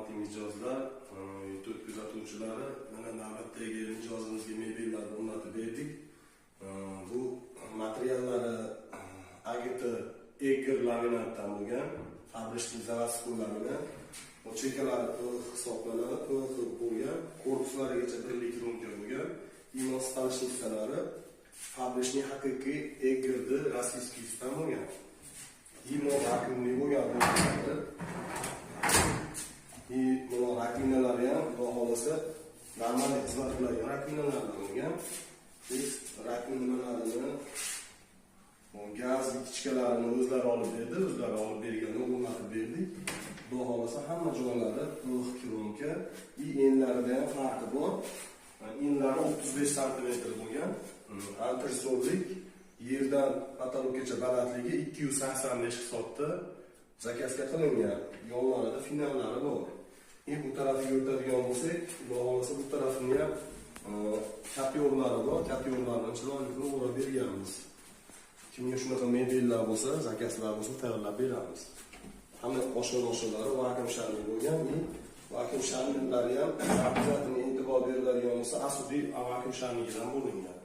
hurmatli mijozlar, YouTube kuzatuvchilari, mana navbatdagi mijozimizga mebellarni o'rnatib berdik. Bu materiallari agita Eger laminatdan bo'lgan, fabrishli zavodskiy laminat. Bu chekalari to'liq hisoblanadi, to'liq bo'lgan, korpuslarigacha birlik rumka bo'lgan. Imo stalishnikalari fabrishli haqiqiy Eger'ni rossiyskiysdan bo'lgan. Imo rakimli bo'lgan bo'ladi. Buni rakminalari ham xudo xolasa normal xizmat qiladigan rakminalar bo'lgan. Biz rakminalarini gaz kichkalarini o'zlari olib berdi, o'zlari olib bergani o'rnatib berdik. Xudo xolasa hamma joylari to'liq kironka, enlarida ham farqi bor. Enlari 35 sm bo'lgan, antresollik, yerdan patologgacha balandligi 285 hisobda zakazga qilingan. Yonlarida finallari bor. Bu tarafiga o'tadigan bo'lsak, xudo xolasa bu tarafini ham kapyorlari bor, kapyorlarni chiroyli o'rab berganmiz. Kimga shunaqa mebellar bo'lsa, zakazlar bo'lsa tayyorlab beramiz. Hamma oshxonalari vakuum sharli bo'lgan, vakuum sharlilari ham obязательно e'tibor beriladigan bo'lsa, asosiy vakuum sharligidan bo'lingan.